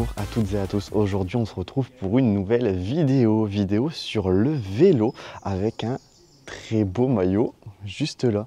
Bonjour à toutes et à tous, aujourd'hui on se retrouve pour une nouvelle vidéo sur le vélo avec un très beau maillot juste là.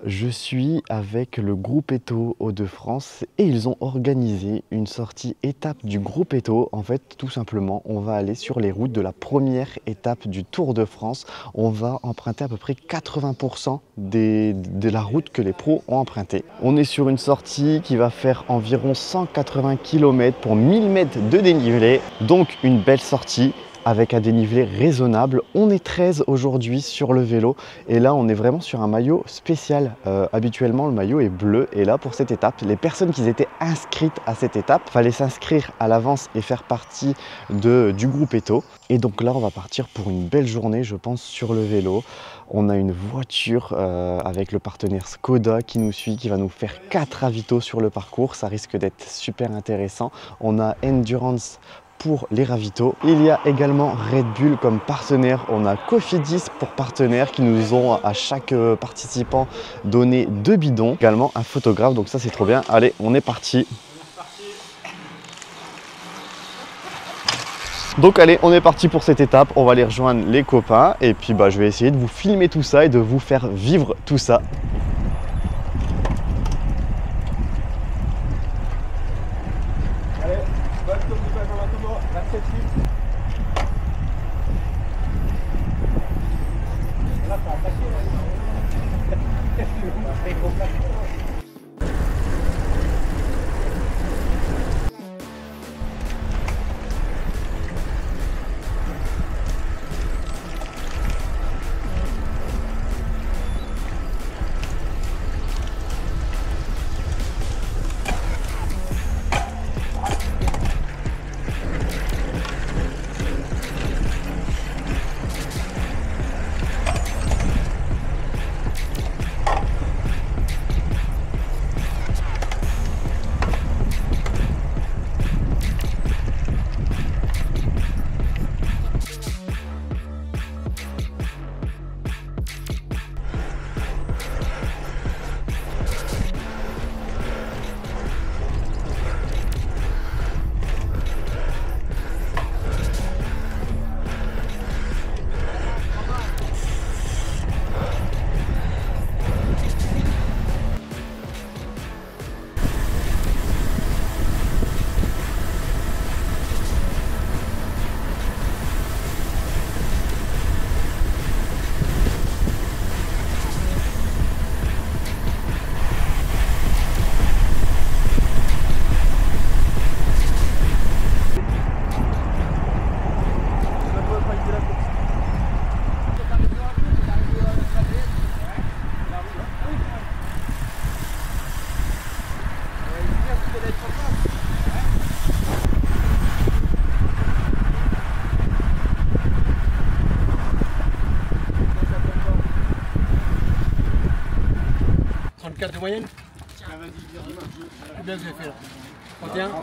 Je suis avec le groupe Eto Hauts-de-France et ils ont organisé une sortie étape du groupe Eto. En fait, tout simplement, on va aller sur les routes de la première étape du Tour de France. On va emprunter à peu près 80% de la route que les pros ont empruntée. On est sur une sortie qui va faire environ 180 km pour 1000 mètres de dénivelé. Donc une belle sortie avec un dénivelé raisonnable. On est 13 aujourd'hui sur le vélo et là on est vraiment sur un maillot spécial. Habituellement le maillot est bleu et là pour cette étape, les personnes qui étaient inscrites à cette étape, fallait s'inscrire à l'avance et faire partie du groupe Eto. Et donc là on va partir pour une belle journée je pense sur le vélo. On a une voiture avec le partenaire Skoda qui nous suit, qui va nous faire 4 ravitaux sur le parcours. Ça risque d'être super intéressant. On a Endurance pour les ravitaux. Il y a également Red Bull comme partenaire. On a Cofidis pour partenaire qui nous ont à chaque participant donné 2 bidons. Également un photographe, donc ça c'est trop bien. Allez, on est parti. Donc allez, on est parti pour cette étape. On va aller rejoindre les copains et puis je vais essayer de vous filmer tout ça et de vous faire vivre tout ça. De moyenne. Combien vous avez fait là 31. Non,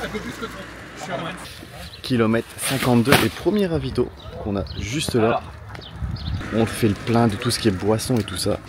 un peu plus que 30. Je suis à moins. Kilomètre 52 et premier ravito qu'on a juste là. On fait le plein de tout ce qui est boisson et tout ça.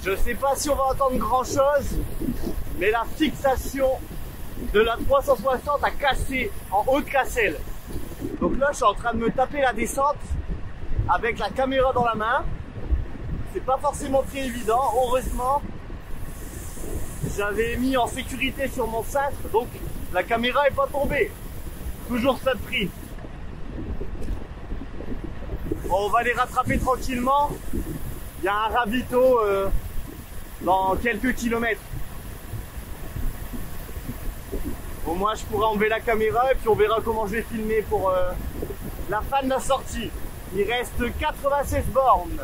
Je sais pas si on va entendre grand chose, mais la fixation de la 360 a cassé en haut de Cassel. Donc là je suis en train de me taper la descente avec la caméra dans la main. C'est pas forcément très évident, heureusement j'avais mis en sécurité sur mon cintre, donc la caméra est pas tombée. Toujours ça de prix. Bon, on va les rattraper tranquillement. Il y a un ravito dans quelques kilomètres. Au moins je pourrai enlever la caméra et puis on verra comment je vais filmer pour la fin de la sortie. Il reste 96 bornes.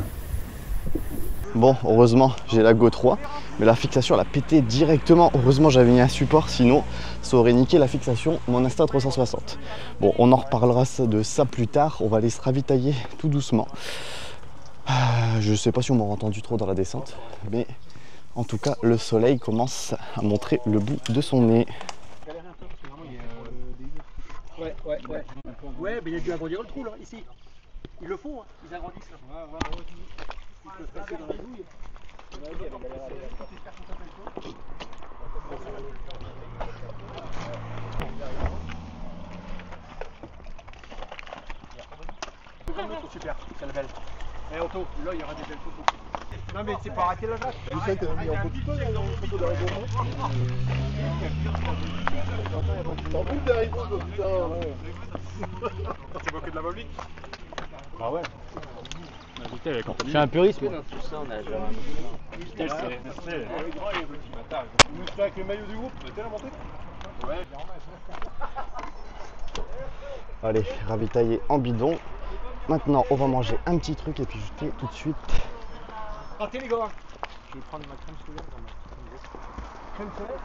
Bon, heureusement j'ai la Go 3, mais la fixation elle a pété directement. Heureusement j'avais mis un support, sinon ça aurait niqué la fixation mon Insta360. Bon, on en reparlera de ça plus tard. On va aller se ravitailler tout doucement. Je sais pas si on m'aura entendu trop dans la descente, mais en tout cas le soleil commence à montrer le bout de son nez. Ouais, mais il y a dû agrandir le trou là, ici. Ils le font, hein. Ils agrandissent là. Ils peuvent passer dans la douille. Super, c'est la belle. Eh Otto, là il y aura des belles photos. Non mais c'est pas arrêter la vache. Vous savez qu'elle a mis en photo là, dans le photo de la gourmand. T'en fous derrière toi, putain. C'est pas que de la volvique. Ah ouais. C'est un purisme. Tout ça, on a déjà. Nous sommes avec le maillot du groupe, t'es la montée? Ouais. Allez, ravitailler en bidon. Maintenant, on va manger un petit truc et puis jeter tout de suite. Partez les gars. Je vais prendre ma crème solaire dans ma crème solaire.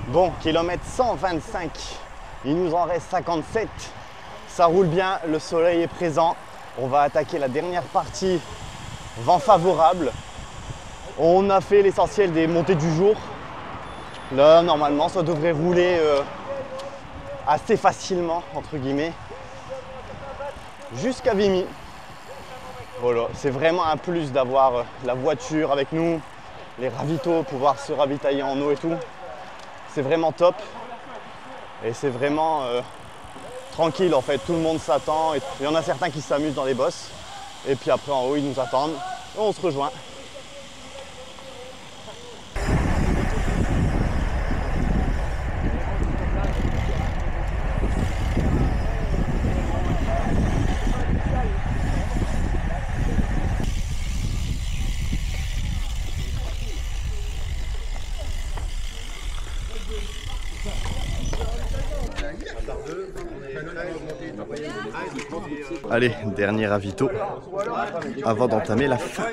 Bon, kilomètre 125, il nous en reste 57. Ça roule bien, le soleil est présent. On va attaquer la dernière partie, vent favorable. On a fait l'essentiel des montées du jour. Là, normalement, ça devrait rouler assez facilement, entre guillemets, jusqu'à Vimy. Voilà, c'est vraiment un plus d'avoir la voiture avec nous, les ravitaux, pouvoir se ravitailler en eau et tout. C'est vraiment top et c'est vraiment tranquille en fait, tout le monde s'attend. Il y en a certains qui s'amusent dans les bosses et puis après en haut ils nous attendent et on se rejoint. Allez, dernier ravito avant d'entamer la fin.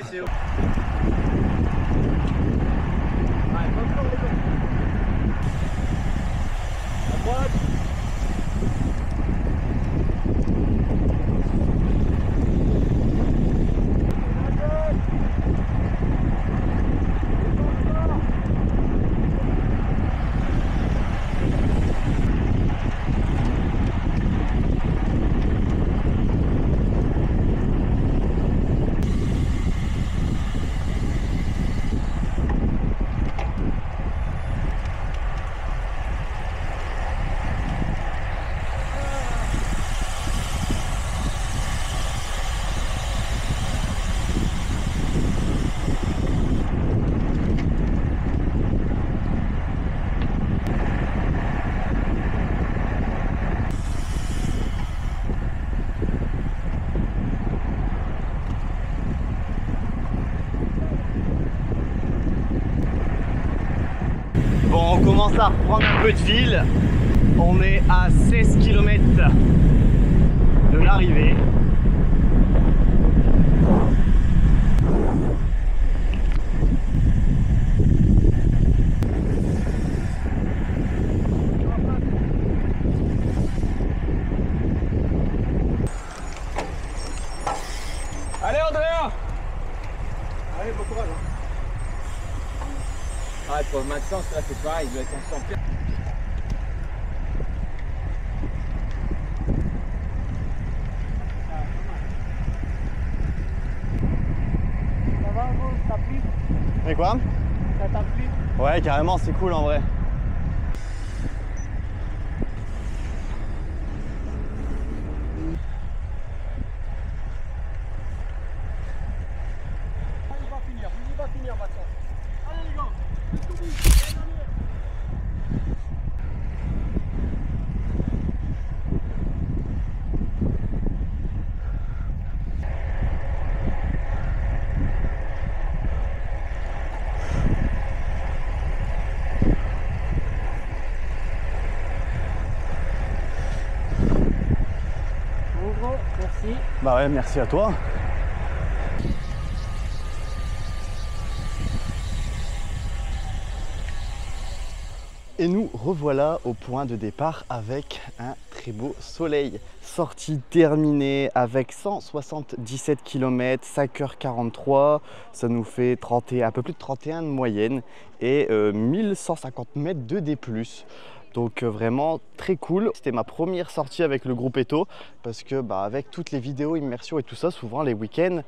Bon, on commence à reprendre un peu de ville. On est à 16 km de l'arrivée. Allez Andrea. Allez, bon courage. Ah, pour Maxence, là c'est pareil, il doit être en 100 pieds. Ça va, gros, ça t'a plu? Et quoi? Ça t'a plu? Ouais, carrément, c'est cool en vrai. Il va finir, Maxence. Allez les gars, jusqu'au bout. Bon gros, merci. Bah ouais, merci à toi. Et nous revoilà au point de départ avec un très beau soleil. Sortie terminée avec 177 km, 5h43, ça nous fait 31, un peu plus de 31 de moyenne et 1150 mètres de D+. Donc vraiment très cool. C'était ma première sortie avec le groupe Eto parce que avec toutes les vidéos immersion et tout ça, souvent les week-ends,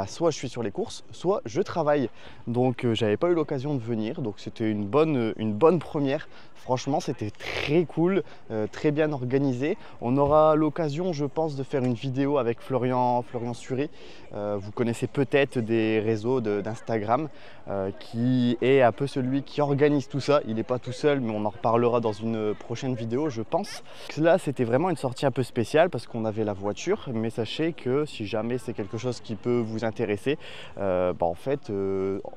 soit je suis sur les courses, soit je travaille. Donc j'avais pas eu l'occasion de venir, donc c'était une bonne première. Franchement, c'était très cool, très bien organisé. On aura l'occasion, je pense, de faire une vidéo avec Florian Sury. Vous connaissez peut-être des réseaux d'Instagram, qui est un peu celui qui organise tout ça. Il n'est pas tout seul, mais on en reparlera dans une prochaine vidéo, je pense. Là, c'était vraiment une sortie un peu spéciale parce qu'on avait la voiture, mais sachez que si jamais c'est quelque chose qui peut vous intéresser, en fait,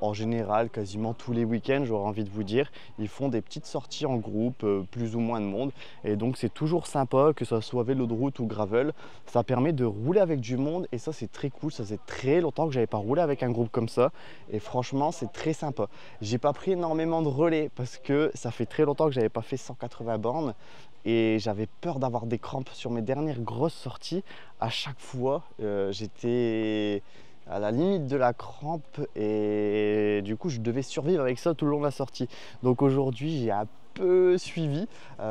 en général, quasiment tous les week-ends, j'aurais envie de vous dire, ils font des petites sorties en groupe, plus ou moins de monde, et donc c'est toujours sympa, que ce soit vélo de route ou gravel. Ça permet de rouler avec du monde et ça c'est très cool. Ça faisait très longtemps que j'avais pas roulé avec un groupe comme ça et franchement c'est très sympa. J'ai pas pris énormément de relais parce que ça fait très longtemps que j'avais pas fait 180 bornes et j'avais peur d'avoir des crampes sur mes dernières grosses sorties. À chaque fois j'étais à la limite de la crampe et du coup je devais survivre avec ça tout le long de la sortie. Donc aujourd'hui j'ai un peu suivi,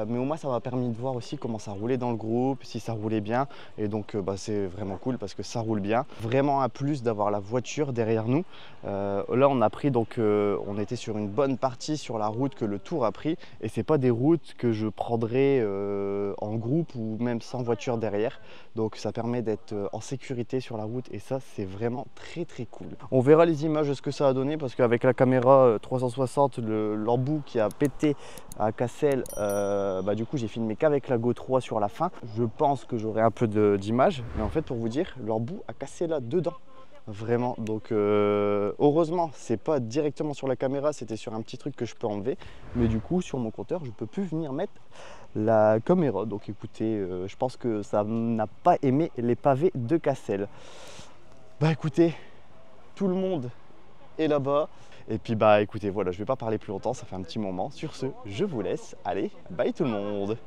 mais au moins ça m'a permis de voir aussi comment ça roulait dans le groupe, si ça roulait bien, et donc c'est vraiment cool parce que ça roule bien. Vraiment un plus d'avoir la voiture derrière nous. Là on a pris on était sur une bonne partie sur la route que le Tour a pris, et c'est pas des routes que je prendrais en groupe ou même sans voiture derrière, donc ça permet d'être en sécurité sur la route et ça c'est vraiment très cool. On verra les images de ce que ça a donné parce qu'avec la caméra 360, l'embout qui a pété à Cassel, du coup j'ai filmé qu'avec la GoPro sur la fin. Je pense que j'aurai un peu d'images, mais en fait pour vous dire, l'embout a cassé là dedans. Vraiment, donc heureusement, c'est pas directement sur la caméra, c'était sur un petit truc que je peux enlever. Mais du coup, sur mon compteur, je peux plus venir mettre la caméra. Donc écoutez, je pense que ça n'a pas aimé les pavés de Cassel. Bah écoutez, tout le monde est là-bas. Et puis bah écoutez, voilà, je vais pas parler plus longtemps, ça fait un petit moment. Sur ce, je vous laisse. Allez, bye tout le monde!